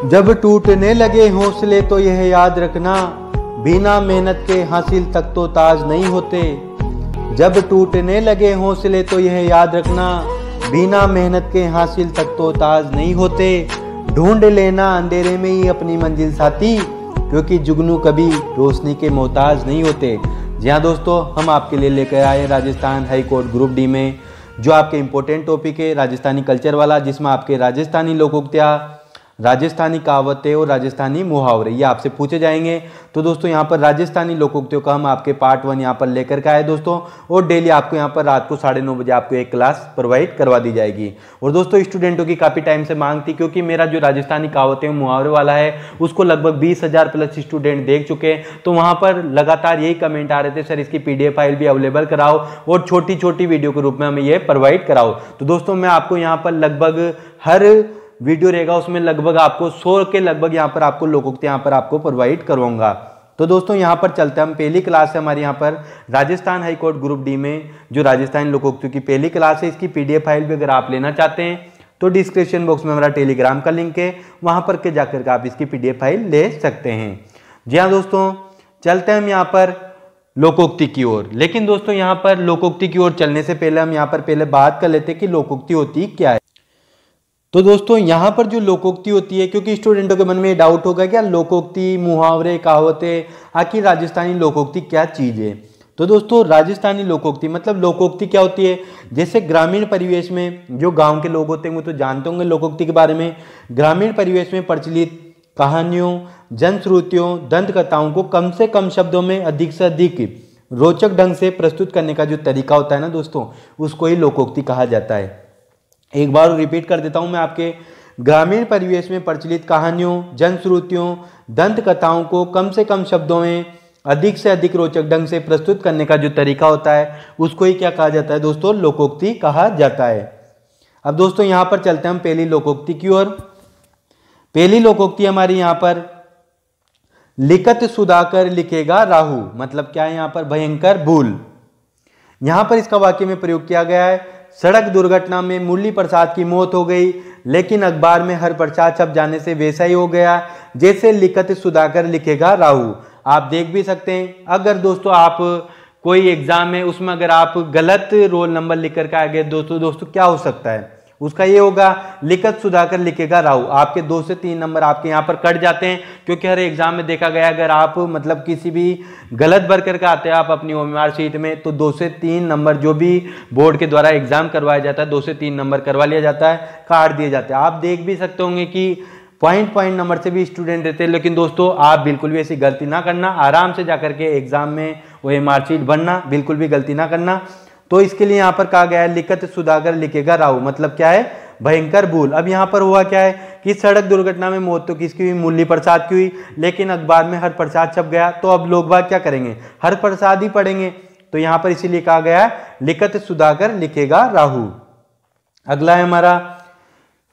जब टूटने लगे हौसले तो यह याद रखना, बिना मेहनत के हासिल तक तो ताज नहीं होते। जब टूटने लगे हौसले तो यह याद रखना, बिना मेहनत के हासिल तक तो ताज नहीं होते। ढूंढ लेना अंधेरे में ही अपनी मंजिल साथी, क्योंकि जुगनू कभी रोशनी के मोहताज नहीं होते। जी हाँ दोस्तों, हम आपके लिए लेकर आए Rajasthan high court group D में जो आपके इम्पोर्टेंट टॉपिक है राजस्थानी कल्चर वाला, जिसमें आपके राजस्थानी लोकोक्तियाँ, राजस्थानी कहावतें और राजस्थानी मुहावरे ये आपसे पूछे जाएंगे। तो दोस्तों यहाँ पर राजस्थानी लोकोक्तियों का हम आपके पार्ट 1 यहाँ पर लेकर के आए दोस्तों, और डेली आपको यहाँ पर रात को 9:30 बजे आपको एक क्लास प्रोवाइड करवा दी जाएगी। और दोस्तों स्टूडेंटों की काफ़ी टाइम से मांग थी, क्योंकि मेरा जो राजस्थानी कहावतें मुहावरे वाला है उसको लगभग 20,000 प्लस स्टूडेंट देख चुके हैं। तो वहाँ पर लगातार यही कमेंट आ रहे थे, सर इसकी PDF फाइल भी अवेलेबल कराओ और छोटी छोटी वीडियो के रूप में हमें ये प्रोवाइड कराओ। तो दोस्तों मैं आपको यहाँ पर लगभग हर वीडियो रहेगा उसमें लगभग आपको 100 के लगभग यहाँ पर आपको लोकोक्ति यहाँ पर आपको प्रोवाइड करवाऊंगा। तो दोस्तों यहाँ पर चलते हैं, हम पहली क्लास है हमारी यहाँ पर Rajasthan high court group D में जो राजस्थानी लोकोक्तियों की पहली क्लास है। इसकी PDF फाइल भी अगर आप लेना चाहते हैं तो डिस्क्रिप्शन बॉक्स में हमारा टेलीग्राम का लिंक है, वहां पर के जाकर के आप इसकी PDF फाइल ले सकते हैं। जी हाँ दोस्तों, चलते हैं हम यहाँ पर लोकोक्ति की ओर। लेकिन दोस्तों यहाँ पर लोकोक्ति की ओर चलने से पहले हम यहाँ पर पहले बात कर लेते हैं कि लोकोक्ति होती क्या है। तो दोस्तों यहाँ पर जो लोकोक्ति होती है, क्योंकि स्टूडेंटों के मन में ये डाउट होगा क्या लोकोक्ति, मुहावरे, कहावतें, आखिर राजस्थानी लोकोक्ति क्या चीज़ है। तो दोस्तों राजस्थानी लोकोक्ति मतलब लोकोक्ति क्या होती है, जैसे ग्रामीण परिवेश में जो गांव के लोग होते हैं वो तो जानते होंगे लोकोक्ति के बारे में। ग्रामीण परिवेश में प्रचलित कहानियों, जनश्रुतियों, दंत कथाओं को कम से कम शब्दों में अधिक से अधिक रोचक ढंग से प्रस्तुत करने का जो तरीका होता है ना दोस्तों, उसको ही लोकोक्ति कहा जाता है। एक बार रिपीट कर देता हूं मैं आपके, ग्रामीण परिवेश में प्रचलित कहानियों, जनश्रुतियों, दंत कथाओं को कम से कम शब्दों में अधिक से अधिक रोचक ढंग से प्रस्तुत करने का जो तरीका होता है उसको ही क्या कहा जाता है दोस्तों, लोकोक्ति कहा जाता है। अब दोस्तों यहाँ पर चलते हैं हम पहली लोकोक्ति की ओर। पहली लोकोक्ति हमारी यहाँ पर, लिखत सुधाकर लिखेगा राहु, मतलब क्या है यहाँ पर, भयंकर भूल। यहाँ पर इसका वाक्य में प्रयोग किया गया है, सड़क दुर्घटना में मुरली प्रसाद की मौत हो गई, लेकिन अखबार में हर पर्चा छप जाने से वैसा ही हो गया जैसे लिखत सुधाकर लिखेगा राहु। आप देख भी सकते हैं, अगर दोस्तों आप कोई एग्जाम है उसमें अगर आप गलत रोल नंबर लिख कर के आ गए दोस्तों क्या हो सकता है, उसका ये होगा लिखत सुधाकर लिखेगा राहु। आपके 2 से 3 नंबर आपके यहाँ पर कट जाते हैं, क्योंकि हर एग्जाम में देखा गया अगर आप मतलब किसी भी गलत भर करके आते हैं आप अपनी ओएमआर शीट में, तो 2 से 3 नंबर जो भी बोर्ड के द्वारा एग्जाम करवाया जाता है 2 से 3 नंबर करवा लिया जाता है, काट दिए जाते हैं। आप देख भी सकते होंगे कि पॉइंट नंबर से भी स्टूडेंट देते हैं, लेकिन दोस्तों आप बिल्कुल भी ऐसी गलती ना करना, आराम से जाकर के एग्जाम में ओएमआर शीट भरना, बिल्कुल भी गलती ना करना। तो इसके लिए यहाँ पर कहा गया है लिखत सुधाकर लिखेगा राहु, मतलब क्या है, भयंकर भूल। अब यहाँ पर हुआ क्या है कि सड़क दुर्घटना में मौत तो किसकी हुई, मुरली प्रसाद की हुई, लेकिन अखबार में हर प्रसाद छप गया, तो अब लोग बाग क्या करेंगे, हर प्रसाद ही पढ़ेंगे। तो यहाँ पर इसीलिए कहा गया लिखत सुधाकर लिखेगा राहु। अगला है हमारा,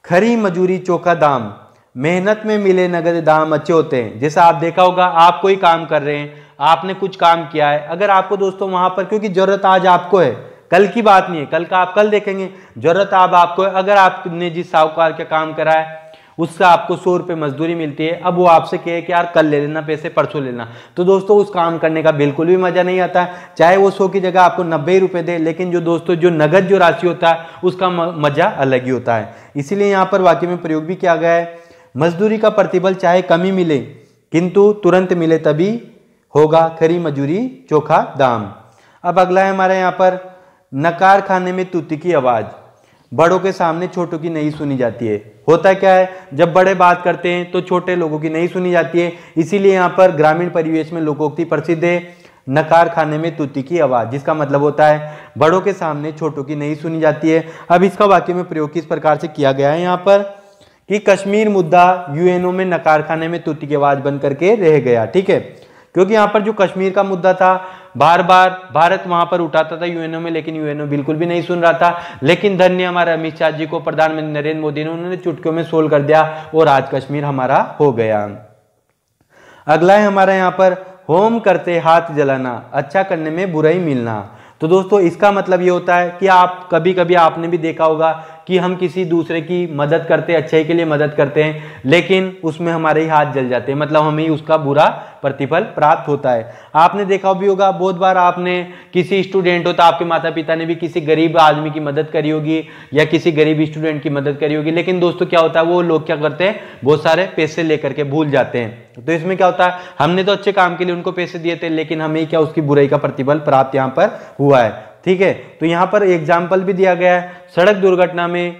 खरी मजूरी चोखा दाम, मेहनत में मिले नगद दाम अच्छे होते हैं। जैसा आप देखा होगा, आप कोई काम कर रहे हैं, आपने कुछ काम किया है, अगर आपको दोस्तों वहां पर, क्योंकि जरूरत आज आपको है, कल की बात नहीं है, कल का आप कल देखेंगे, जरूरत अब आपको है। अगर आपने जिस साहूकार का काम करा है उससे आपको 100 रुपये मजदूरी मिलती है, अब वो आपसे कहे कि यार कल ले लेना पैसे, परसों लेना, तो दोस्तों उस काम करने का बिल्कुल भी मजा नहीं आता। चाहे वो 100 की जगह आपको 90 रुपये दे, लेकिन जो दोस्तों जो नगद जो राशि होता है उसका मजा अलग ही होता है। इसीलिए यहाँ पर वाक्य में प्रयोग भी किया गया है, मजदूरी का प्रतिफल चाहे कम ही मिले किंतु तुरंत मिले तभी होगा खरी मजूरी चोखा दाम। अब अगला है हमारे यहाँ पर, नकार खाने में तूती की आवाज, बड़ों के सामने छोटों की नहीं सुनी जाती है। होता क्या है, जब बड़े बात करते हैं तो छोटे लोगों की नहीं सुनी जाती है, इसीलिए यहाँ पर ग्रामीण परिवेश में लोकोक्ति प्रसिद्ध है, नकार खाने में तूती की आवाज, जिसका मतलब होता है बड़ों के सामने छोटों की नहीं सुनी जाती है। अब इसका वाक्य में प्रयोग किस प्रकार से किया गया है यहाँ पर, कि कश्मीर मुद्दा यूएनओ में नकार खाने में तूती की आवाज बन करके रह गया। ठीक है, क्योंकि यहाँ पर जो कश्मीर का मुद्दा था बार बार भारत वहां पर उठाता था यूएनओ में, लेकिन यूएनओ बिल्कुल भी नहीं सुन रहा था। लेकिन धन्य हमारे अमित शाह जी को, प्रधानमंत्री नरेंद्र मोदी ने, उन्होंने चुटकियों में सोल्व कर दिया और आज कश्मीर हमारा हो गया। अगला है हमारा यहाँ पर, होम करते हाथ जलाना, अच्छा करने में बुराई मिलना। तो दोस्तों इसका मतलब ये होता है कि आप कभी कभी आपने भी देखा होगा कि हम किसी दूसरे की मदद करते हैं, अच्छाई के लिए मदद करते हैं, लेकिन उसमें हमारे ही हाथ जल जाते हैं, मतलब हमें उसका बुरा प्रतिफल प्राप्त होता है। आपने देखा भी होगा बहुत बार, आपने किसी स्टूडेंट हो तो आपके माता पिता ने भी किसी गरीब आदमी की मदद करी होगी या किसी गरीब स्टूडेंट की मदद करी होगी, लेकिन दोस्तों क्या होता है, वो लोग क्या करते हैं, बहुत सारे पैसे लेकर के भूल जाते हैं। तो इसमें क्या होता है, हमने तो अच्छे काम के लिए उनको पैसे दिए थे, लेकिन हमें क्या उसकी बुराई का प्रतिफल प्राप्त यहाँ पर हुआ है। ठीक है, तो यहाँ पर एग्जाम्पल भी दिया गया है, सड़क दुर्घटना में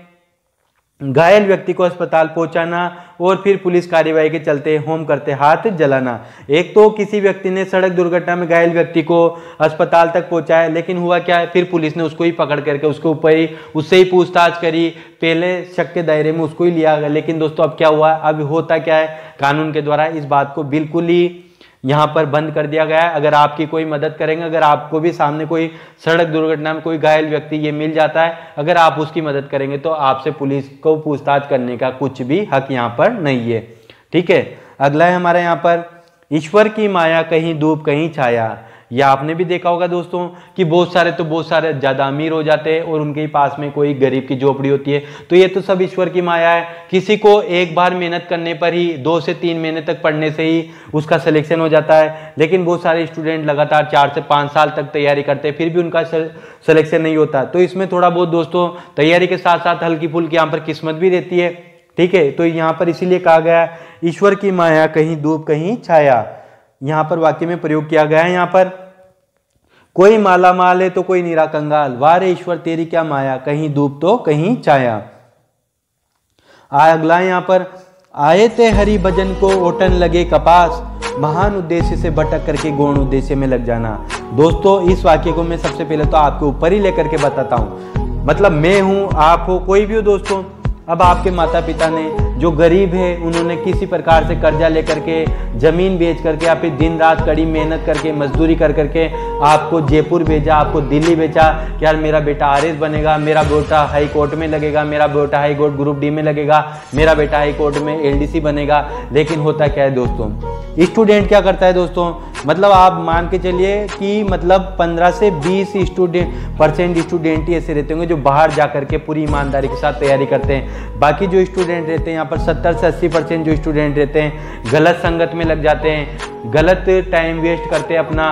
घायल व्यक्ति को अस्पताल पहुंचाना और फिर पुलिस कार्यवाही के चलते होम करते हाथ जलाना। एक तो किसी व्यक्ति ने सड़क दुर्घटना में घायल व्यक्ति को अस्पताल तक पहुंचाया, लेकिन हुआ क्या है, फिर पुलिस ने उसको ही पकड़ करके उसके ऊपर ही उससे ही पूछताछ करी, पहले शक के दायरे में उसको ही लिया गया। लेकिन दोस्तों अब क्या हुआ, अब होता क्या है, कानून के द्वारा इस बात को बिल्कुल ही यहाँ पर बंद कर दिया गया है। अगर आपकी कोई मदद करेंगे, अगर आपको भी सामने कोई सड़क दुर्घटना में कोई घायल व्यक्ति ये मिल जाता है, अगर आप उसकी मदद करेंगे तो आपसे पुलिस को पूछताछ करने का कुछ भी हक यहाँ पर नहीं है। ठीक है, अगला है हमारा यहाँ पर, ईश्वर की माया कहीं धूप कहीं छाया। या आपने भी देखा होगा दोस्तों कि बहुत सारे ज्यादा अमीर हो जाते हैं और उनके पास में कोई गरीब की झोपड़ी होती है, तो ये तो सब ईश्वर की माया है। किसी को एक बार मेहनत करने पर ही 2 से 3 महीने तक पढ़ने से ही उसका सिलेक्शन हो जाता है, लेकिन बहुत सारे स्टूडेंट लगातार 4 से 5 साल तक तैयारी करते हैं, फिर भी उनका सिलेक्शन नहीं होता। तो इसमें थोड़ा बहुत दोस्तों तैयारी के साथ साथ हल्की फुल्की यहाँ पर किस्मत भी रहती है। ठीक है, तो यहाँ पर इसीलिए कहा गया ईश्वर की माया कहीं धूप कहीं छाया, यहाँ पर वाक्य में प्रयोग किया गया है। यहाँ पर कोई माला माल है तो कोई नीरा कंगाल, वारे ईश्वर तेरी क्या माया कहीं धूप तो कहीं छाया। अगला यहाँ पर, आए थे हरि भजन को ओटन लगे कपास, महान उद्देश्य से भटक करके गौण उद्देश्य में लग जाना। दोस्तों इस वाक्य को मैं सबसे पहले तो आपके ऊपर ही लेकर के बताता हूँ, मतलब मैं हूँ, आप हो, कोई भी हो दोस्तों। अब आपके माता पिता ने, जो गरीब है, उन्होंने किसी प्रकार से कर्जा लेकर के, जमीन बेच करके या फिर दिन रात कड़ी मेहनत करके, मजदूरी कर करके आपको जयपुर भेजा, आपको दिल्ली भेजा कि यार मेरा बेटा आरएस बनेगा, मेरा बेटा हाई कोर्ट में लगेगा, मेरा बेटा हाई कोर्ट ग्रुप डी में लगेगा, मेरा बेटा हाई कोर्ट में एलडीसी बनेगा। लेकिन होता क्या है दोस्तों, स्टूडेंट क्या करता है दोस्तों, मतलब आप मान के चलिए कि मतलब 15 से 20% स्टूडेंट ही ऐसे रहते होंगे जो बाहर जा करके पूरी ईमानदारी के साथ तैयारी करते हैं। बाकी जो स्टूडेंट रहते हैं यहाँ पर 70 से 80% जो स्टूडेंट रहते हैं गलत संगत में लग जाते हैं, गलत टाइम वेस्ट करते हैं अपना।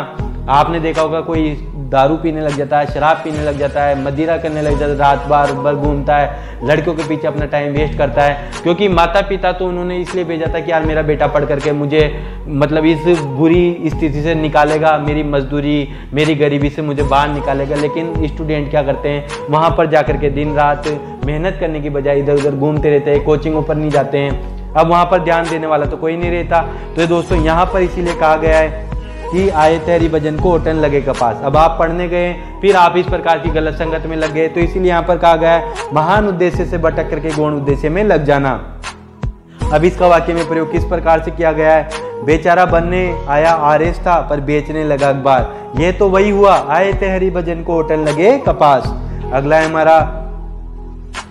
आपने देखा होगा कोई दारू पीने लग जाता है, शराब पीने लग जाता है, मदिरा करने लग जाता है, रात भर घूमता है, लड़कियों के पीछे अपना टाइम वेस्ट करता है, क्योंकि माता पिता तो उन्होंने इसलिए भेजा था कि यार मेरा बेटा पढ़ करके मुझे मतलब इस बुरी स्थिति से निकालेगा, मेरी मजदूरी मेरी गरीबी से मुझे बाहर निकालेगा। लेकिन स्टूडेंट क्या करते हैं, वहाँ पर जा करके दिन रात मेहनत करने की बजाय इधर उधर घूमते रहते हैं, कोचिंगों पर नहीं जाते हैं। अब वहाँ पर ध्यान देने वाला तो कोई नहीं रहता। तो दोस्तों यहाँ पर इसीलिए कहा गया है कि आए थे हरि भजन को ओटन लगे कपास। अब आप पढ़ने गए, फिर आप इस प्रकार की गलत संगत में लग गए, तो इसीलिए यहाँ पर कहा गया है महान उद्देश्य से भटक करके गौण उद्देश्य में लग जाना। अब इसका वाक्य में प्रयोग किस प्रकार से किया गया है, बेचारा बनने आया आरएस था पर बेचने लगा अखबार, ये तो वही हुआ, आए थे हरि भजन को ओटन लगे कपास। अगला है हमारा,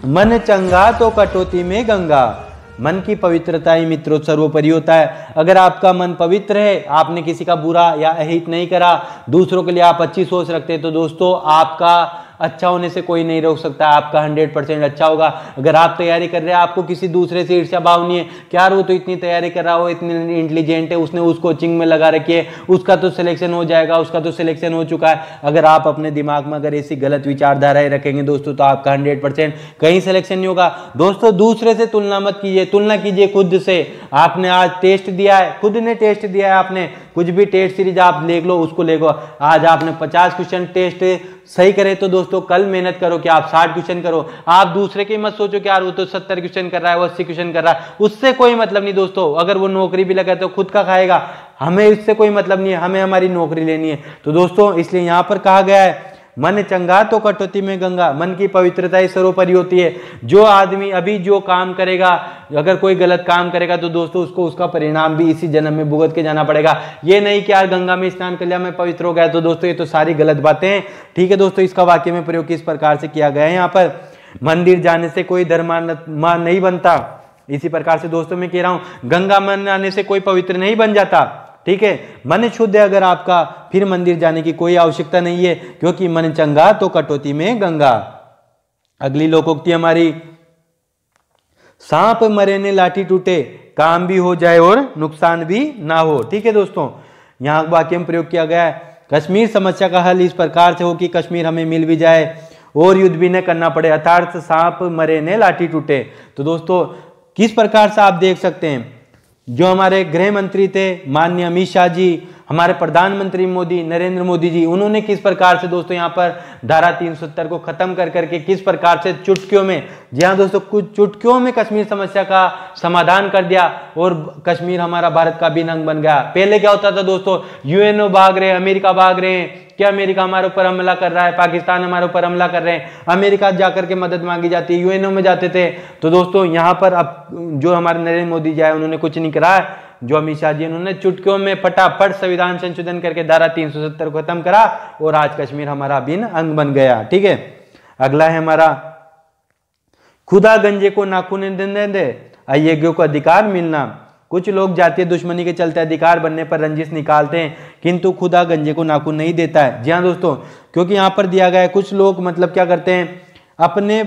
मन चंगा तो कटौती में गंगा। मन की पवित्रता ही मित्रों सर्वोपरि होता है। अगर आपका मन पवित्र है, आपने किसी का बुरा या अहित नहीं करा, दूसरों के लिए आप अच्छी सोच रखते हैं, तो दोस्तों आपका अच्छा होने से कोई नहीं रोक सकता, आपका 100% अच्छा होगा। अगर आप तैयारी कर रहे हैं, आपको किसी दूसरे से ईर्ष्या भाव नहीं है कि यार वो तो इतनी तैयारी कर रहा हो, इतनी इंटेलिजेंट है, उसने उस कोचिंग में लगा रखी है, उसका तो सिलेक्शन हो जाएगा, उसका तो सिलेक्शन हो चुका है। अगर आप अपने दिमाग में अगर ऐसी गलत विचारधाराएं रखेंगे दोस्तों, तो आपका 100% कहीं सिलेक्शन नहीं होगा। दोस्तों दूसरे से तुलना मत कीजिए, तुलना कीजिए खुद से। आपने आज टेस्ट दिया है, खुद ने टेस्ट दिया है, आपने कुछ भी टेस्ट सीरीज आप देख लो, उसको ले लो। आज आपने 50 क्वेश्चन टेस्ट सही करे, तो दोस्तों कल मेहनत करो कि आप 60 क्वेश्चन करो। आप दूसरे के मत सोचो कि यार वो तो 70 क्वेश्चन कर रहा है, वो 80 क्वेश्चन कर रहा है, उससे कोई मतलब नहीं दोस्तों। अगर वो नौकरी भी लगा तो खुद का खाएगा, हमें इससे कोई मतलब नहीं है, हमें हमारी नौकरी लेनी है। तो दोस्तों इसलिए यहाँ पर कहा गया है मन चंगा तो कटौती में गंगा, मन की पवित्रता ही सर्वोपरि होती है। जो आदमी अभी जो काम करेगा, अगर कोई गलत काम करेगा तो दोस्तों उसको उसका परिणाम भी इसी जन्म में भुगत के जाना पड़ेगा। ये नहीं कि यार गंगा में स्नान कर लिया मैं पवित्र हो गया, तो दोस्तों ये तो सारी गलत बातें हैं। ठीक है दोस्तों, इसका वाक्य में प्रयोग किस प्रकार से किया गया है, यहाँ पर मंदिर जाने से कोई धर्मात्मा नहीं बनता। इसी प्रकार से दोस्तों मैं कह रहा हूं गंगा मन आने से कोई पवित्र नहीं बन जाता। ठीक है, मन शुद्ध है अगर आपका, फिर मंदिर जाने की कोई आवश्यकता नहीं है, क्योंकि मन चंगा तो कटौती में गंगा। अगली लोकोक्ति हमारी, सांप मरे ने लाठी टूटे, काम भी हो जाए और नुकसान भी ना हो। ठीक है दोस्तों, यहाँ वाक्य में प्रयोग किया गया है, कश्मीर समस्या का हल इस प्रकार से हो कि कश्मीर हमें मिल भी जाए और युद्ध भी न करना पड़े, अर्थात सांप मरे ने लाठी टूटे। तो दोस्तों किस प्रकार से आप देख सकते हैं, जो हमारे गृह मंत्री थे माननीय अमित शाह जी, हमारे प्रधानमंत्री मोदी नरेंद्र मोदी जी, उन्होंने किस प्रकार से दोस्तों यहाँ पर धारा 370 को खत्म कर करके किस प्रकार से चुटकियों में, जी हाँ दोस्तों, कुछ चुटकियों में कश्मीर समस्या का समाधान कर दिया और कश्मीर हमारा भारत का अभिन्न अंग बन गया। पहले क्या होता था दोस्तों, यूएनओ भाग रहे, अमेरिका भाग रहे हैं, क्या अमेरिका हमारे ऊपर हमला कर रहा है, पाकिस्तान हमारे ऊपर हमला कर रहे हैं, अमेरिका जाकर के मदद मांगी जाती है, यूएनओ में जाते थे। तो दोस्तों यहाँ पर अब जो हमारे नरेंद्र मोदी जी आए उन्होंने कुछ नहीं करा है, जो अमित शाह जी उन्होंने चुटकियों में फटाफट संविधान संशोधन करके धारा 370 को खत्म करा और आज कश्मीर हमारा अभिन्न अंग बन गया। ठीक है, अगला है हमारा, खुदा गंजे को नाखून दे, अयोग्यों को अधिकार मिलना। कुछ लोग जातीय दुश्मनी के चलते अधिकार बनने पर रंजिश निकालते हैं, किंतु खुदा गंजे को नाखून नहीं देता है। जी हाँ दोस्तों, क्योंकि यहाँ पर दिया गया है, कुछ लोग मतलब क्या करते हैं अपने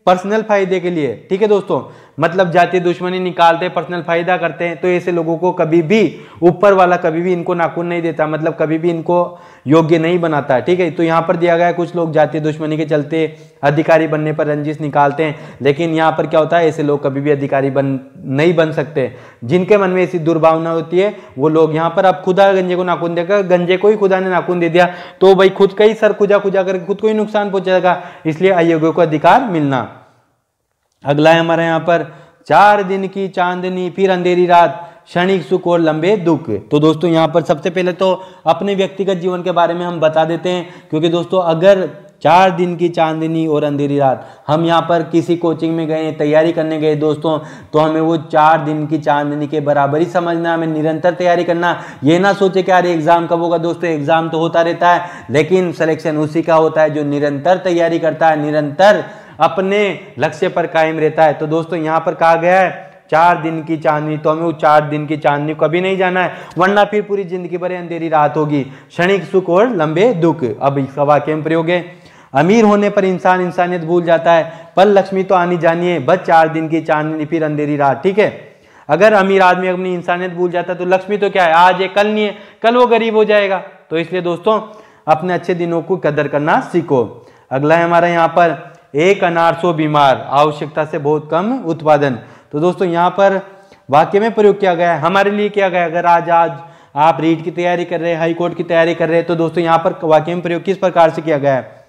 पर्सनल फायदे के लिए, ठीक है दोस्तों, मतलब जातीय दुश्मनी निकालते हैं, पर्सनल फायदा करते हैं, तो ऐसे लोगों को कभी भी ऊपर वाला कभी भी इनको नाखून नहीं देता, मतलब कभी भी इनको योग्य नहीं बनाता है। ठीक है, तो यहाँ पर दिया गया है, कुछ लोग जातीय दुश्मनी के चलते अधिकारी बनने पर रंजिश निकालते हैं, लेकिन यहाँ पर क्या होता है, ऐसे लोग कभी भी अधिकारी नहीं बन सकते। जिनके मन में ऐसी दुर्भावना होती है वो लोग यहाँ पर, अब खुदा गंजे को नाखून देकर, गंजे को ही खुदा ने नाखून दे दिया तो भाई खुद का ही सर खुजा करके खुद को ही नुकसान पहुंचेगा, इसलिए अयोग्यों को अधिकार मिलना। अगला है हमारे यहाँ पर, 4 दिन की चांदनी फिर अंधेरी रात, क्षणिक सुख और लंबे दुख। तो दोस्तों यहाँ पर सबसे पहले तो अपने व्यक्तिगत जीवन के बारे में हम बता देते हैं, क्योंकि दोस्तों अगर 4 दिन की चांदनी और अंधेरी रात, हम यहाँ पर किसी कोचिंग में गए, तैयारी करने गए दोस्तों, तो हमें वो 4 दिन की चांदनी के बराबर ही समझना, हमें निरंतर तैयारी करना। ये ना सोचे कि अरे एग्जाम कब होगा, दोस्तों एग्जाम तो होता रहता है, लेकिन सिलेक्शन उसी का होता है जो निरंतर तैयारी करता है, निरंतर अपने लक्ष्य पर कायम रहता है। तो दोस्तों यहाँ पर कहा गया है 4 दिन की चांदनी, तो हमें वो 4 दिन की चांदनी कभी नहीं जाना है, वरना फिर पूरी जिंदगी भर अंधेरी रात होगी। क्षणिक सुख और लंबे दुख। अब इसका वाक्य में प्रयोग है, अमीर होने पर इंसान इंसानियत भूल जाता है, पर लक्ष्मी तो आनी जानिए, बस 4 दिन की चांदनी फिर अंधेरी रात। ठीक है, अगर अमीर आदमी अपनी इंसानियत भूल जाता है तो लक्ष्मी तो क्या है, आज है कल नहीं है, कल वो गरीब हो जाएगा। तो इसलिए दोस्तों अपने अच्छे दिनों को कदर करना सीखो। अगला है हमारा यहाँ पर, एक अनार 100 बीमार, आवश्यकता से बहुत कम उत्पादन। तो दोस्तों यहाँ पर वाक्य में प्रयोग किया गया है, हमारे लिए किया गया है। अगर आज आप रीट की तैयारी कर रहे हैं, हाई कोर्ट की तैयारी कर रहे हैं, तो दोस्तों यहाँ पर वाक्य में प्रयोग किस प्रकार से किया गया है,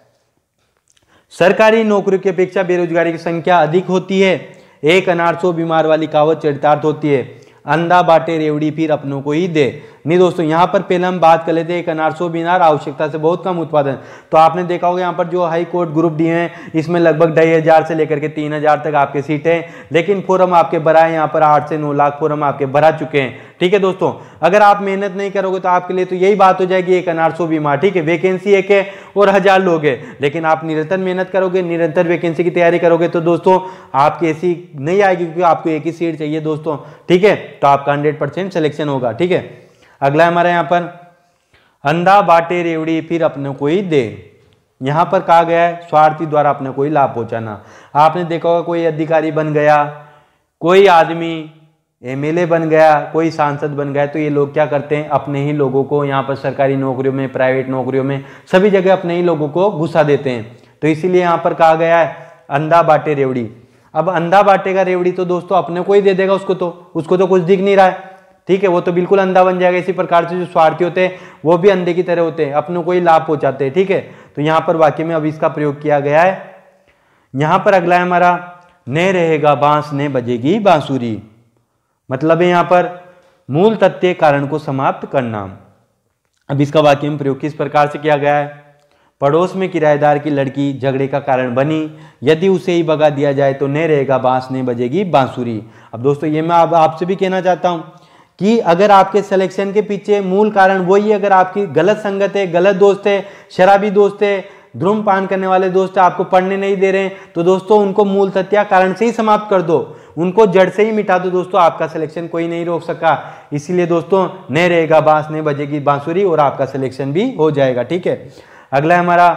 सरकारी नौकरियों की अपेक्षा बेरोजगारी की संख्या अधिक होती है। एक अनार 100 बीमार वाली कहावत चरितार्थ होती है, अंधा बांटे रेवड़ी फिर अपनों को ही दे। नहीं दोस्तों, यहाँ पर पहले हम बात कर लेते हैं, एक अनार 100 बीमार, आवश्यकता से बहुत कम उत्पादन। तो आपने देखा होगा यहाँ पर जो हाई कोर्ट ग्रुप डी हैं, इसमें लगभग 2500 से लेकर के 3000 तक आपके सीटें हैं, लेकिन फॉर्म आपके भरा है यहाँ पर 8 से 9 लाख फॉर्म आपके भरा चुके हैं। ठीक है दोस्तों, अगर आप मेहनत नहीं करोगे तो आपके लिए तो यही बात हो जाएगी, एक अनार 100 बीमार। ठीक है, वैकेंसी एक है और 1000 लोग हैं, लेकिन आप निरंतर मेहनत करोगे, निरंतर वैकेंसी की तैयारी करोगे, तो दोस्तों आपकी ऐसी नहीं आएगी, क्योंकि आपको एक ही सीट चाहिए दोस्तों। ठीक है, तो आपका 100% सिलेक्शन होगा। ठीक है, अगला हमारे यहाँ पर, अंधा बांटे रेवड़ी फिर अपने को ही दे। यहाँ पर कहा गया है स्वार्थी द्वारा अपने को ही लाभ पहुंचाना। आपने देखा होगा कोई अधिकारी बन गया, कोई आदमी एमएलए बन गया, कोई सांसद बन गया, तो ये लोग क्या करते हैं, अपने ही लोगों को यहाँ पर सरकारी नौकरियों में, प्राइवेट नौकरियों में, सभी जगह अपने ही लोगों को घुसा देते हैं। तो इसीलिए यहाँ पर कहा गया है अंधा बांटे रेवड़ी। अब अंधा बांटेगा रेवड़ी तो दोस्तों अपने को ही दे देगा, उसको तो कुछ दिख नहीं रहा है। ठीक है, वो तो बिल्कुल अंधा बन जाएगा। इसी प्रकार से जो स्वार्थी होते हैं वो भी अंधे की तरह होते हैं, अपनों को ही लाभ पहुंचाते हैं। ठीक है, तो यहाँ पर वाक्य में अब इसका प्रयोग किया गया है। यहाँ पर अगला है हमारा, न रहेगा बांस न बजेगी बांसुरी। मतलब है यहाँ पर मूल तथ्य कारण को समाप्त करना। अब इसका वाक्य में प्रयोग किस प्रकार से किया गया है, पड़ोस में किराएदार की लड़की झगड़े का कारण बनी, यदि उसे ही भगा दिया जाए तो न रहेगा बांस न बजेगी बांसुरी। अब दोस्तों ये मैं अब आपसे भी कहना चाहता हूं कि अगर आपके सिलेक्शन के पीछे मूल कारण वही है, अगर आपकी गलत संगत है, गलत दोस्त है, शराबी दोस्त है, धूम्रपान करने वाले दोस्त है, आपको पढ़ने नहीं दे रहे हैं, तो दोस्तों उनको मूल तथ्य कारण से ही समाप्त कर दो, उनको जड़ से ही मिटा दो दोस्तों, आपका सिलेक्शन कोई नहीं रोक सका। इसीलिए दोस्तों न रहेगा बांस न बजेगी बांसुरी, और आपका सिलेक्शन भी हो जाएगा। ठीक है, अगला है हमारा,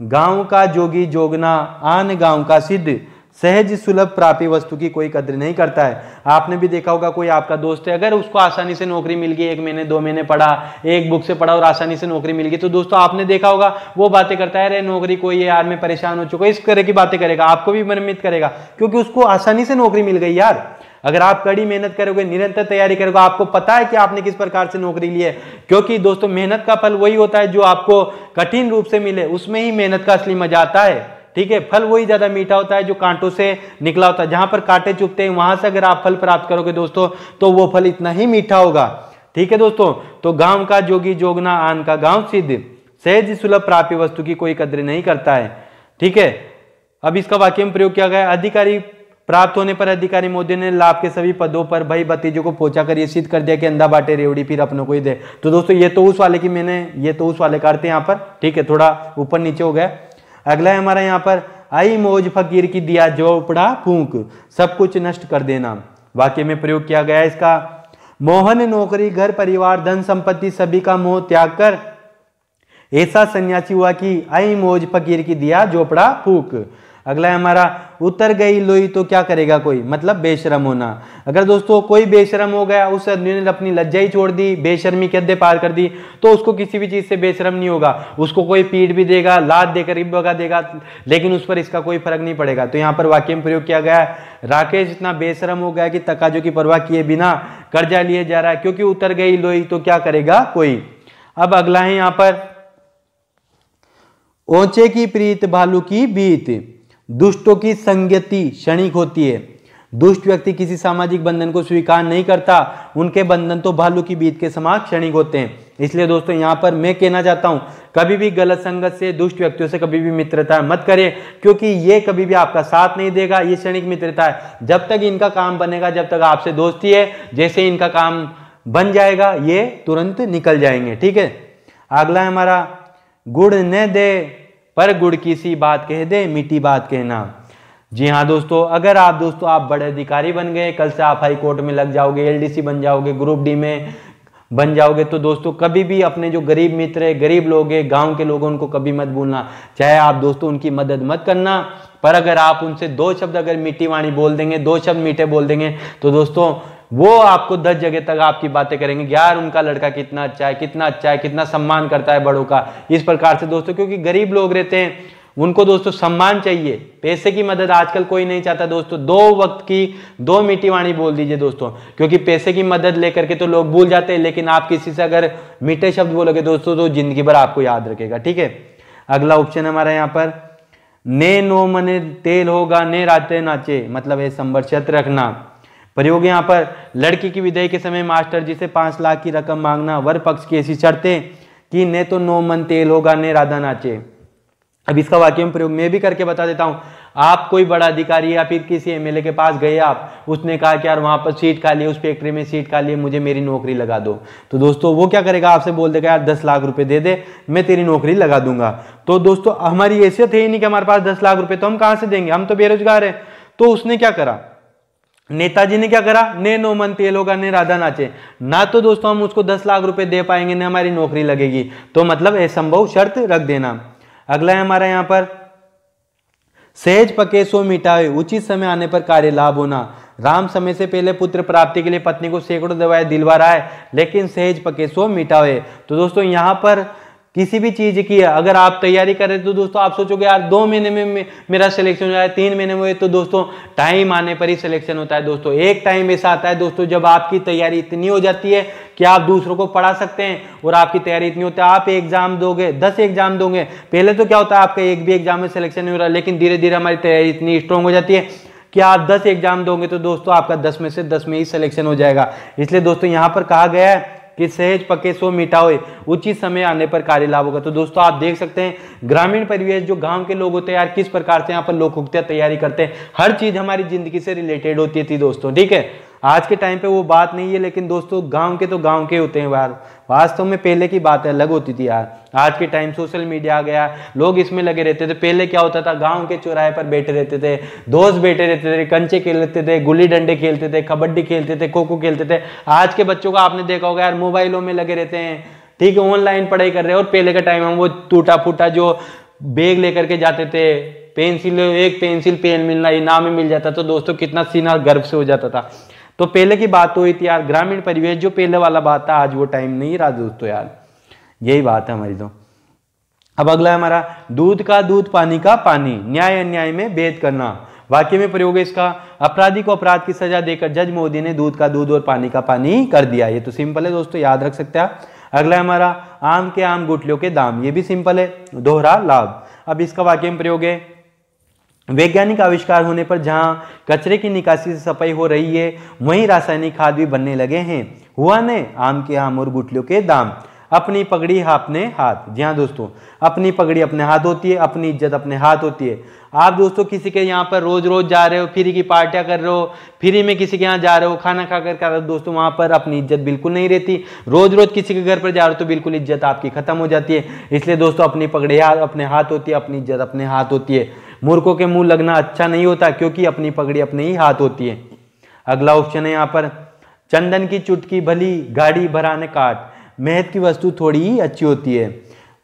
गांव का जोगी जोगना आन गांव का सिद्ध, सहज सुलभ प्राप्य वस्तु की कोई कद्र नहीं करता है। आपने भी देखा होगा कोई आपका दोस्त है, अगर उसको आसानी से नौकरी मिल गई, 1 महीने 2 महीने पढ़ा, एक बुक से पढ़ा और आसानी से नौकरी मिल गई, तो दोस्तों आपने देखा होगा वो बातें करता है, अरे नौकरी कोई है यार, मैं परेशान हो चुका, इस तरह की बातें करेगा, आपको भी मनमित करेगा क्योंकि उसको आसानी से नौकरी मिल गई यार। अगर आप कड़ी मेहनत करोगे, निरंतर तैयारी करोगे, आपको पता है कि आपने किस प्रकार से नौकरी ली है, क्योंकि दोस्तों मेहनत का फल वही होता है जो आपको कठिन रूप से मिले, उसमें ही मेहनत का असली मजा आता है। ठीक है, फल वही ज्यादा मीठा होता है जो कांटों से निकला होता है। जहां पर कांटे चुभते हैं वहां से अगर आप फल प्राप्त करोगे दोस्तों तो वो फल इतना ही मीठा होगा। ठीक है दोस्तों, तो गांव का जोगी जोगना आन का गांव सिद्ध, सहज सुलभ प्राप्य वस्तु की कोई कद्र नहीं करता है। ठीक है, अब इसका वाक्य में प्रयोग किया गया, अधिकारी प्राप्त होने पर अधिकारी मोदी ने लाभ के सभी पदों पर भाई भतीजों को पहुंचा कर ये सिद्ध कर दिया कि अंधा बांटे रेवड़ी फिर अपनों को ही दे। तो दोस्तों ये तो उस वाले की मैंने ये तो उस वाले करते हैं यहाँ पर। ठीक है, थोड़ा ऊपर नीचे हो गया। अगला है हमारा यहाँ पर, आई मौज फकीर की दिया झोपड़ा फूंक, सब कुछ नष्ट कर देना। वाक्य में प्रयोग किया गया इसका, मोहन नौकरी घर परिवार धन संपत्ति सभी का मोह त्याग कर ऐसा सन्यासी हुआ कि आई मौज फकीर की दिया झोपड़ा फूंक। अगला है हमारा, उतर गई लोई तो क्या करेगा कोई, मतलब बेशरम होना। अगर दोस्तों कोई बेशरम हो गया, उस आदमी ने अपनी लज्जा ही छोड़ दी, बेशर्मी की हद पार कर दी, तो उसको किसी भी चीज से बेशरम नहीं होगा। उसको कोई पीट भी देगा, लात देकर भी भगा देगा, लेकिन उस पर इसका कोई फर्क नहीं पड़ेगा। तो यहाँ पर वाक्य में प्रयोग किया गया है, राकेश इतना बेशरम हो गया कि तकाजों की परवाह किए बिना कर्जा लिए जा रहा है, क्योंकि उतर गई लोई तो क्या करेगा कोई। अब अगला है यहाँ पर, ऊंचे की प्रीत भालू की बीत, दुष्टों की संगति क्षणिक होती है। दुष्ट व्यक्ति किसी सामाजिक बंधन को स्वीकार नहीं करता, उनके बंधन तो भालू की बीत के समान क्षणिक होते हैं। इसलिए दोस्तों यहाँ पर मैं कहना चाहता हूं, कभी भी गलत संगत से, दुष्ट व्यक्तियों से कभी भी मित्रता मत करें, क्योंकि ये कभी भी आपका साथ नहीं देगा। ये क्षणिक मित्रता है, जब तक इनका काम बनेगा, जब तक आपसे दोस्ती है, जैसे इनका काम बन जाएगा ये तुरंत निकल जाएंगे। ठीक है, अगला है हमारा, गुड़ न दे पर गुड़ की सी बात कह दे, मीठी बात कहना। जी हाँ दोस्तों, अगर आप आप बड़े अधिकारी बन गए, कल से आप हाई कोर्ट में लग जाओगे, एलडीसी बन जाओगे, ग्रुप डी में बन जाओगे, तो दोस्तों कभी भी अपने जो गरीब मित्र है, गरीब लोग हैं, गांव के लोगों, उनको कभी मत भूलना। चाहे आप दोस्तों उनकी मदद मत करना, पर अगर आप उनसे 2 शब्द अगर मीठी वाणी बोल देंगे, 2 शब्द मीठे बोल देंगे, तो दोस्तों वो आपको 10 जगह तक आपकी बातें करेंगे, यार उनका लड़का कितना अच्छा है, कितना अच्छा है, कितना सम्मान करता है बड़ों का। इस प्रकार से दोस्तों, क्योंकि गरीब लोग रहते हैं, उनको दोस्तों सम्मान चाहिए, पैसे की मदद आजकल कोई नहीं चाहता दोस्तों। 2 वक्त की 2 मीठी वाणी बोल दीजिए दोस्तों, क्योंकि पैसे की मदद लेकर के तो लोग भूल जाते हैं, लेकिन आप किसी से अगर मीठे शब्द बोलोगे दोस्तों तो जिंदगी भर आपको याद रखेगा। ठीक है, अगला ऑप्शन हमारा यहाँ पर, ने नो मने तेल होगा ने राते नाचे, मतलब है संवर्षित रखना। प्रयोग यहाँ पर, लड़की की विदाई के समय मास्टर जी से 5 लाख की रकम मांगना, वर पक्ष की ऐसी शर्तें कि ने तो 9 मन तेल होगा ने राधा नाचे। अब इसका वाक्य में प्रयोग मैं भी करके बता देता हूं। आप कोई बड़ा अधिकारी या फिर किसी एमएलए के पास गए आप, उसने कहा कि यार वहां पर सीट खाली है, उस फैक्ट्री में सीट खाली है, मुझे मेरी नौकरी लगा दो। तो दोस्तों वो क्या करेगा, आपसे बोल देगा यार 10 लाख रुपए दे दे, मैं तेरी नौकरी लगा दूंगा। तो दोस्तों हमारी हैसियत है ही नहीं कि हमारे पास 10 लाख रुपए, तो हम कहां से देंगे, हम तो बेरोजगार है। तो उसने क्या करा, नेताजी ने क्या करा, ने नो मन तेल होगा ने राधा नाचे। ना तो दोस्तों हम उसको 10 लाख रुपए दे पाएंगे, न हमारी नौकरी लगेगी, तो मतलब असंभव शर्त रख देना। अगला है हमारा यहाँ पर, सहज पके सो मिटाए, उचित समय आने पर कार्य लाभ होना। राम समय से पहले पुत्र प्राप्ति के लिए पत्नी को सैकड़ों दवाएं दिलवा रहा है, लेकिन सहज पके सो मिटाए। तो दोस्तों यहाँ पर किसी भी चीज की अगर आप तैयारी कर रहे तो दोस्तों आप सोचोगे यार 2 महीने में मेरा सिलेक्शन हो जाए, 3 महीने में, तो दोस्तों टाइम आने पर ही सिलेक्शन होता है। दोस्तों एक टाइम ऐसा आता है दोस्तों जब आपकी तैयारी इतनी हो जाती है कि आप दूसरों को पढ़ा सकते हैं, और आपकी तैयारी इतनी होती है, आप एग्जाम दोगे, 10 एग्जाम दोगे। पहले तो क्या होता है, आपका एक भी एग्जाम में सिलेक्शन नहीं हो रहा, लेकिन धीरे धीरे हमारी तैयारी इतनी स्ट्रांग हो जाती है कि आप 10 एग्जाम दोगे तो दोस्तों आपका 10 में से 10 में ही सिलेक्शन हो जाएगा। इसलिए दोस्तों यहाँ पर कहा गया है कि सहज पके सो मिटाओ, उचित समय आने पर कार्य लाभ होगा। तो दोस्तों आप देख सकते हैं ग्रामीण परिवेश जो गांव के लोग होते हैं यार, किस प्रकार से यहाँ पर लोग खुद तैयारी करते हैं, हर चीज हमारी जिंदगी से रिलेटेड होती थी दोस्तों। ठीक है, आज के टाइम पे वो बात नहीं है, लेकिन दोस्तों गांव के तो गांव के होते हैं यार, वास्तव में पहले की बात अलग होती थी यार। आज के टाइम सोशल मीडिया आ गया, लोग इसमें लगे रहते थे। पहले क्या होता था, गांव के चौराहे पर बैठे रहते थे, दोस्त बैठे रहते थे, कंचे खेलते थे, गुल्ली डंडे खेलते थे, कबड्डी खेलते थे, खो खो खेलते थे। आज के बच्चों को आपने देखा होगा यार, मोबाइलों में लगे रहते हैं, ठीक है, ऑनलाइन पढ़ाई कर रहे हैं। और पहले का टाइम हम वो टूटा फूटा जो बैग लेकर के जाते थे, पेंसिल, एक पेंसिल पेन मिलना इनाम में मिल जाता, तो दोस्तों कितना सीना गर्व से हो जाता था। तो पहले की बात हुई थी यार, ग्रामीण परिवेश जो पहले वाला बात था, आज वो टाइम नहीं रहा दोस्तों यार, यही बात है हमारी। तो अब अगला है हमारा, दूध का दूध पानी का पानी, न्याय अन्याय में भेद करना। वाक्य में प्रयोग है इसका, अपराधी को अपराध की सजा देकर जज मोदी ने दूध का दूध और पानी का पानी कर दिया। ये तो सिंपल है दोस्तों, याद रख सकते हैं। अगला है हमारा, आम के आम गुठलियों के दाम, ये भी सिंपल है, दोहरा लाभ। अब इसका वाक्य में प्रयोग है, वैज्ञानिक आविष्कार होने पर जहां कचरे की निकासी से सफाई हो रही है, वहीं रासायनिक खाद भी बनने लगे हैं। हुआ ने आम के आम और गुठलियों के दाम, अपनी पगड़ी अपने हाथ। जी हाँ दोस्तों, अपनी पगड़ी अपने हाथ होती है, अपनी इज्जत अपने हाथ होती है। आप दोस्तों किसी के यहाँ पर रोज रोज जा रहे हो, फ्री की पार्टियां कर रहे हो, फ्री में किसी के यहाँ जा रहे हो, खाना खाकर कर रहे हो, दोस्तों वहां पर अपनी इज्जत बिल्कुल नहीं रहती। रोज रोज किसी के घर पर जा रहे हो तो बिल्कुल इज्जत आपकी खत्म हो जाती है। इसलिए दोस्तों अपनी पगड़ी अपने हाथ होती है, अपनी इज्जत अपने हाथ होती है। मूर्खों के मुंह लगना अच्छा नहीं होता, क्योंकि अपनी पगड़ी अपने ही हाथ होती है। अगला ऑप्शन है यहाँ पर, चंदन की चुटकी भली गाड़ी भराने काट, मेहनत की वस्तु थोड़ी ही अच्छी होती है।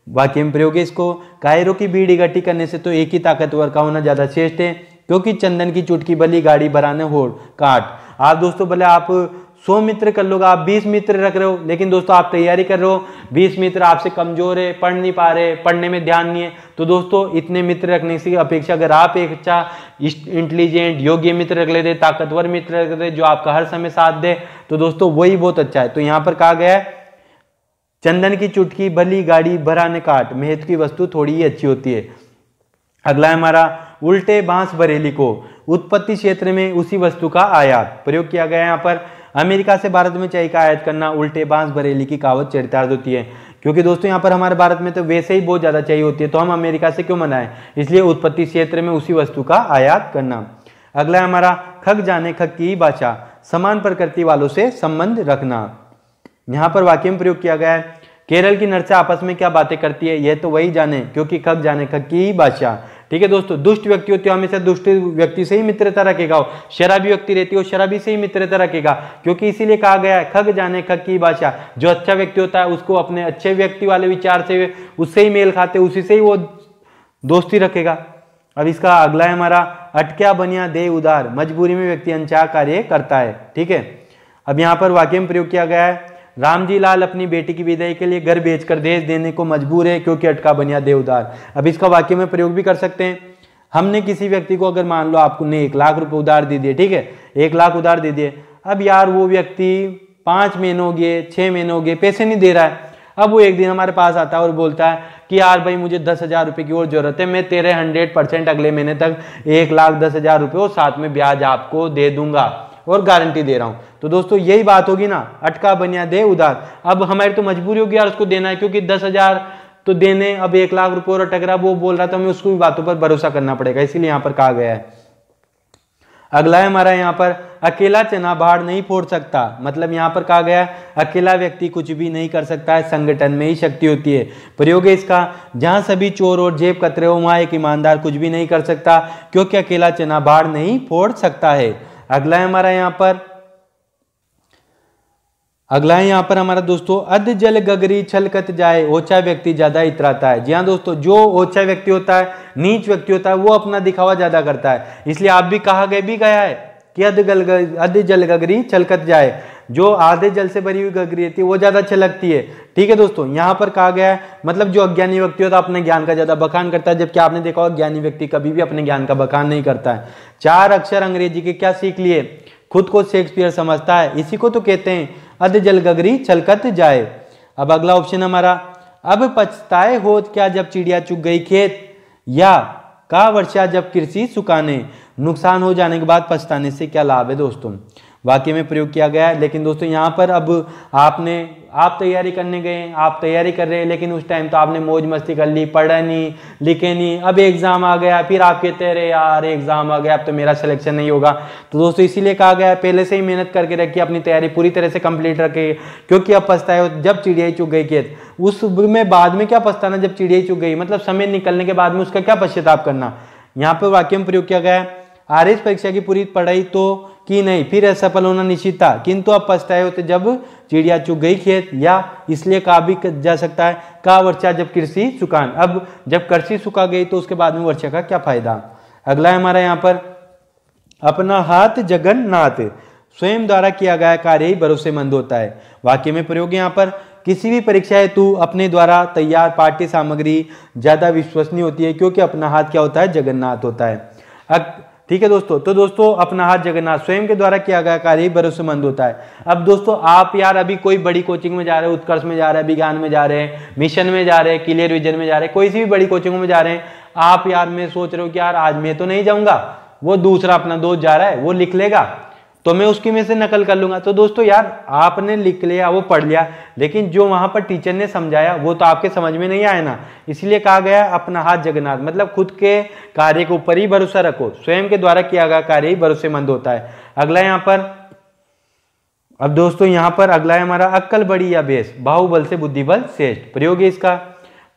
वाक्य में प्रयोग है इसको, कायरों की भीड़ इकट्ठी करने से तो एक ही ताकतवर का होना ज्यादा श्रेष्ठ है, क्योंकि चंदन की चुटकी भली गाड़ी भराने होड़ काट। आप दोस्तों भले आप 100 मित्र कर लोगे, आप 20 मित्र रख रहे हो, लेकिन दोस्तों आप तैयारी कर रहे हो, 20 मित्र आपसे कमजोर है, पढ़ नहीं पा रहे, पढ़ने में ध्यान नहीं है, तो दोस्तों इतने मित्र रखने की अपेक्षा अगर आप एक अच्छा इंटेलिजेंट योग्य मित्र रख लेते, ताकतवर मित्र रख लेते, जो आपका हर समय साथ दे, तो दोस्तों वही बहुत अच्छा है। तो यहाँ पर कहा गया है, चंदन की चुटकी भली गाड़ी भराने काट, मेहनत की वस्तु थोड़ी ही अच्छी होती है। अगला है हमारा, उल्टे बांस बरेली को, उत्पत्ति क्षेत्र में उसी वस्तु का आयात। प्रयोग किया गया है यहाँ पर, अमेरिका से भारत में चाय का आयात करना उल्टे बांस बरेली की कहावत चरितार्थ होती है, क्योंकि दोस्तों यहाँ पर हमारे भारत में तो वैसे ही बहुत ज्यादा चाहिए होती है, तो हम अमेरिका से क्यों मनाएं, इसलिए उत्पत्ति क्षेत्र में उसी वस्तु का आयात करना। अगला है हमारा, खग जाने खग की भाषा, समान प्रकृति वालों से संबंध रखना। यहाँ पर वाक्य में प्रयोग किया गया है, केरल की नर्सें आपस में क्या बातें करती है, यह तो वही जाने, क्योंकि खग जाने खग की भाषा। ठीक है दोस्तों, दुष्ट व्यक्ति होती है हमेशा दुष्ट व्यक्ति से ही मित्रता रखेगा, शराबी व्यक्ति रहती है शराबी से ही मित्रता रखेगा, क्योंकि इसीलिए कहा गया है खग जाने खग की भाषा। जो अच्छा व्यक्ति होता है उसको अपने अच्छे व्यक्ति वाले विचार से उससे ही मेल खाते, उसी से ही वो दोस्ती रखेगा। अब इसका अगला है हमारा, अटक्या बनिया दे उदार, मजबूरी में व्यक्ति अनचाह कार्य करता है। ठीक है, अब यहाँ पर वाक्य में प्रयोग किया गया है, रामजी लाल अपनी बेटी की विदाई के लिए घर बेचकर देश देने को मजबूर है, क्योंकि अटका बनिया दे उधार। अब इसका वाक्य में प्रयोग भी कर सकते हैं, हमने किसी व्यक्ति को अगर मान लो आपको ने 1 लाख रुपए उधार दे दिए, ठीक है 1 लाख उधार दे दिए, अब यार वो व्यक्ति 5 महीने हो गए 6 महीने हो गए पैसे नहीं दे रहा है। अब वो एक दिन हमारे पास आता है और बोलता है कि यार भाई मुझे 10,000 रुपए की और जरूरत है, मैं तेरे 100% अगले महीने तक 1,10,000 रुपए और साथ में ब्याज आपको दे दूंगा और गारंटी दे रहा हूं। तो दोस्तों यही बात होगी ना, अटका बनिया दे उधार। अब हमारी तो मजबूरी होगी यार उसको देना है, क्योंकि 10,000 तो देने, अब 1 लाख रुपए और अटक रहा, वो बोल रहा था, हमें उसको भी बातों पर भरोसा करना पड़ेगा, इसीलिए यहां पर कहा गया है। अगला है हमारा यहाँ पर, अकेला चना बाढ़ नहीं फोड़ सकता, मतलब यहाँ पर कहा गया अकेला व्यक्ति कुछ भी नहीं कर सकता है, संगठन में ही शक्ति होती है। प्रयोग है इसका, जहां सभी चोर और जेब कतरे हो वहां एक ईमानदार कुछ भी नहीं कर सकता, क्योंकि अकेला चना बाढ़ नहीं फोड़ सकता है। अगला है हमारा यहाँ पर हमारा दोस्तों, अध जल गगरी छलकत जाए, ओछा व्यक्ति ज्यादा इतराता है। जी हाँ दोस्तों, जो ओछा व्यक्ति होता है, नीच व्यक्ति होता है, वो अपना दिखावा ज्यादा करता है, इसलिए आप भी कहा गया है कि अध जल गगरी छलकत जाए, जो आधे जल से भरी हुई गगरी रहती है वो ज्यादा छलकती है। ठीक है दोस्तों, यहाँ पर कहा गया है मतलब जो अज्ञानी व्यक्ति होता है अपने ज्ञान का ज्यादा बखान करता है, जबकि आपने देखा होगा ज्ञानी व्यक्ति कभी भी अपने ज्ञान का बखान नहीं करता है। 4 अक्षर अंग्रेजी के क्या सीख लिए, खुद को शेक्सपियर समझता है, इसी को तो कहते हैं अध जल गगरी छलकत जाए। अब अगला ऑप्शन हमारा, अब पछताए होत क्या जब चिड़िया चुग गई खेत, या का वर्षा जब कृषि सुखाने, नुकसान हो जाने के बाद पछताने से क्या लाभ है दोस्तों। वाक्य में प्रयोग किया गया है, लेकिन दोस्तों यहाँ पर अब आप तैयारी करने गए, आप तैयारी कर रहे हैं, लेकिन उस टाइम तो आपने मौज मस्ती कर ली, पढ़ा नहीं, लिखे नहीं, अब एग्जाम आ गया, फिर आप कहते रहे यार एग्जाम आ गया अब तो मेरा सिलेक्शन नहीं होगा। तो दोस्तों इसीलिए कहा गया है पहले से ही मेहनत करके रखिए, अपनी तैयारी पूरी तरह से कंप्लीट रखिए, क्योंकि अब पछताए जब चिड़िया चुग गई खेत, उस में बाद में क्या पछताना जब चिड़िया चुग गई, मतलब समय निकलने के बाद में उसका क्या पश्चाताप करना। यहाँ पर वाक्य में प्रयोग किया गया है, आरएस परीक्षा की पूरी पढ़ाई तो की नहीं, फिर असफल होना निश्चित था, किंतु अब पछताए होते जब चिड़िया चुग गई खेत, या इसलिए कहा भी जा सकता है का वर्षा जब कृषि सुखान। अब जब कृषि सुखा गई तो उसके बाद में वर्षा का क्या फायदा। अगला है हमारा यहाँ पर अपना हाथ जगन्नाथ, स्वयं द्वारा किया गया कार्य ही भरोसेमंद होता है। वाक्य में प्रयोग यहाँ पर किसी भी परीक्षा हेतु अपने द्वारा तैयार पाठ्य सामग्री ज्यादा विश्वसनीय होती है, क्योंकि अपना हाथ क्या होता है, जगन्नाथ होता है। ठीक है दोस्तों, तो दोस्तों अपना हाथ जगन्नाथ, स्वयं के द्वारा किया गया कार्य ही भरोसेमंद होता है। अब दोस्तों आप यार अभी कोई बड़ी कोचिंग में जा रहे हैं, उत्कर्ष में जा रहे हैं, विज्ञान में जा रहे हैं, मिशन में जा रहे हैं, क्लियर विजन में जा रहे हैं, कोई सी भी बड़ी कोचिंग में जा रहे हैं, आप यार में सोच रहे हो कि यार आज मैं तो नहीं जाऊंगा, वो दूसरा अपना दोस्त जा रहा है वो लिख लेगा तो मैं उसकी में से नकल कर लूंगा। तो दोस्तों यार आपने लिख लिया, वो पढ़ लिया, लेकिन जो वहां पर टीचर ने समझाया वो तो आपके समझ में नहीं आया ना, इसलिए कहा गया अपना हाथ जगन्नाथ, मतलब खुद के कार्य के ऊपर ही भरोसा रखो, स्वयं के द्वारा किया गया कार्य ही भरोसेमंद होता है। अगला यहाँ पर, अब दोस्तों यहाँ पर अगला है हमारा अक्कल बड़ी या बेस, बाहुबल से बुद्धिबल श्रेष्ठ। प्रयोग है इसका,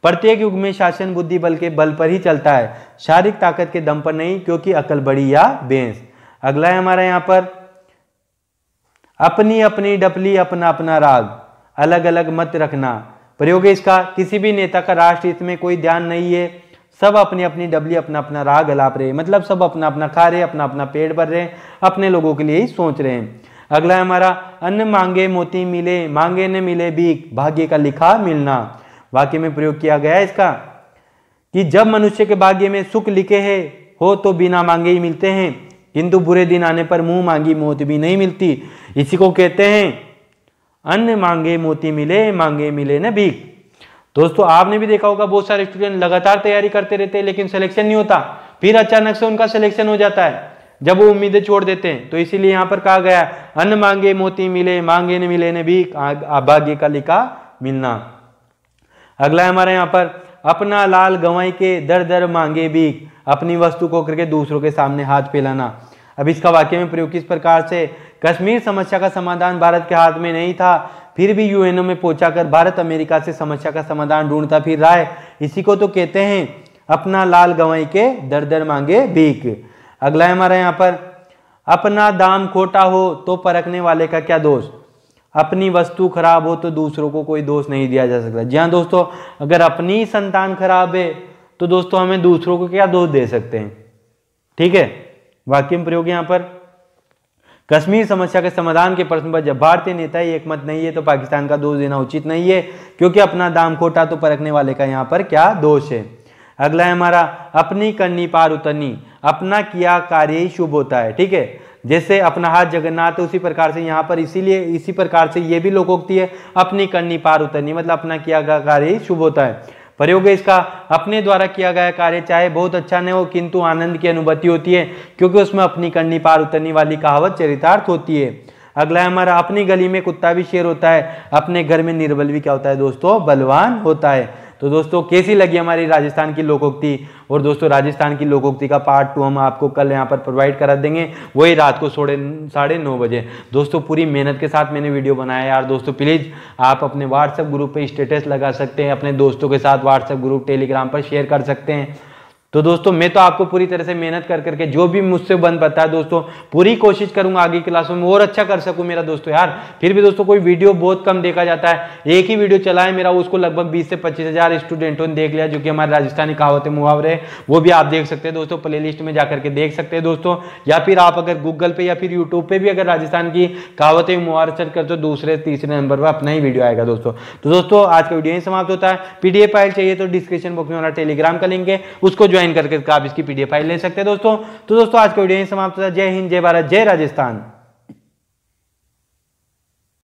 प्रत्येक युग में शासन बुद्धि बल के बल पर ही चलता है, शारीरिक ताकत के दम पर नहीं, क्योंकि अक्ल बड़ी या बेस। अगला है हमारा यहाँ पर अपनी अपनी डपली अपना अपना राग, अलग अलग मत रखना। प्रयोग है इसका, किसी भी नेता का राष्ट्र हित में कोई ध्यान नहीं है, सब अपनी अपनी डबली अपना अपना राग अलाप रहे, मतलब सब अपना अपना खा रहे, अपना अपना पेट भर रहे, अपने लोगों के लिए ही सोच रहे हैं। अगला है हमारा अन्न मांगे मोती मिले, मांगे न मिले भीख, भाग्य का लिखा मिलना। वाक्य में प्रयोग किया गया है इसका कि जब मनुष्य के भाग्य में सुख लिखे है हो तो बिना मांगे ही मिलते हैं, किंतु बुरे दिन आने पर मुंह मांगी मौत भी नहीं मिलती। इसी को कहते हैं अन्न मांगे मोती मिले, मांगे मिले न भीख। दोस्तों आपने भी देखा होगा बहुत सारे स्टूडेंट लगातार तैयारी करते रहते हैं लेकिन सिलेक्शन नहीं होता, फिर अचानक से उनका सिलेक्शन हो जाता है जब वो उम्मीदें छोड़ देते हैं। तो इसीलिए यहाँ पर कहा गया अन्न मांगे मोती मिले, मांगे न मिले न भीख, भाग्य का लिखा मिलना। अगला है हमारे यहाँ पर अपना लाल गंवाई के दर दर मांगे भीख, अपनी वस्तु को करके दूसरों के सामने हाथ फैलाना। अब इसका वाक्य में प्रयोग किस प्रकार से, कश्मीर समस्या का समाधान भारत के हाथ में नहीं था, फिर भी यूएनओ में पहुंचाकर भारत अमेरिका से समस्या का समाधान ढूंढता फिर रहा है, इसी को तो कहते हैं अपना लाल गंवाई के दर दर मांगे भीख। अगला है हमारा यहाँ पर अपना दाम खोटा हो तो परखने वाले का क्या दोष, अपनी वस्तु खराब हो तो दूसरों को कोई दोष नहीं दिया जा सकता। जी हाँ दोस्तों, अगर अपनी संतान खराब है तो दोस्तों हमें दूसरों को क्या दोष दे सकते हैं। ठीक है, वाक्य में प्रयोग यहाँ पर कश्मीर समस्या के समाधान के प्रश्न पर जब भारतीय नेता ही एकमत नहीं है तो पाकिस्तान का दोष देना उचित नहीं है, क्योंकि अपना दाम खोटा तो परखने वाले का यहाँ पर क्या दोष है। अगला है हमारा अपनी करनी पार उतरनी, अपना किया कार्य ही शुभ होता है। ठीक है, जैसे अपना हाथ जगन्नाथ उसी प्रकार से यहाँ पर इसीलिए इसी प्रकार से ये भी लोकोक्ति है अपनी करनी पार उतरनी, मतलब अपना किया गया कार्य ही शुभ होता है। प्रयोग है इसका, अपने द्वारा किया गया कार्य चाहे बहुत अच्छा न हो किंतु आनंद की अनुभूति होती है, क्योंकि उसमें अपनी करनी पार उतरनी वाली कहावत चरितार्थ होती है। अगला है हमारा अपनी गली में कुत्ता भी शेर होता है, अपने घर में निर्बल भी क्या होता है दोस्तों, बलवान होता है। तो दोस्तों कैसी लगी हमारी राजस्थान की लोकोक्ति, और दोस्तों राजस्थान की लोकोक्ति का पार्ट 2 हम आपको कल यहाँ पर प्रोवाइड करा देंगे, वही रात को 9:30 बजे। दोस्तों पूरी मेहनत के साथ मैंने वीडियो बनाया यार। दोस्तों प्लीज़ आप अपने व्हाट्सएप ग्रुप पे स्टेटस लगा सकते हैं, अपने दोस्तों के साथ व्हाट्सएप ग्रुप टेलीग्राम पर शेयर कर सकते हैं। तो दोस्तों मैं तो आपको पूरी तरह से मेहनत कर करके जो भी मुझसे बन पाता है दोस्तों पूरी कोशिश करूंगा आगे क्लासों में और अच्छा कर सकूं मेरा दोस्तों। यार फिर भी दोस्तों कोई वीडियो बहुत कम देखा जाता है, एक ही वीडियो चला है मेरा, उसको लगभग 20 से 25 हज़ार स्टूडेंटों ने देख लिया, जो कि हमारे राजस्थानी कहावतें मुहावरे, वो भी आप देख सकते हैं दोस्तों, प्ले लिस्ट में जाकर के देख सकते हैं दोस्तों। या फिर आप अगर गूगल पे या फिर यूट्यूब पे भी अगर राजस्थान की कहावतें मुहावरे सर्च करते हो दूसरे तीसरे नंबर पर अपना ही वीडियो आएगा दोस्तों। तो दोस्तों आज का वीडियो यही समाप्त होता है। पीडीएफ फाइल चाहिए तो डिस्क्रिप्शन बॉक्स में हमारा टेलीग्राम का लिंक है, उसको ज्वाइन करके आप इसकी पीडीएफ फाइल ले सकते हैं दोस्तों। तो दोस्तों आज का वीडियो यहीं समाप्त होता है। जय हिंद, जय भारत, जय राजस्थान।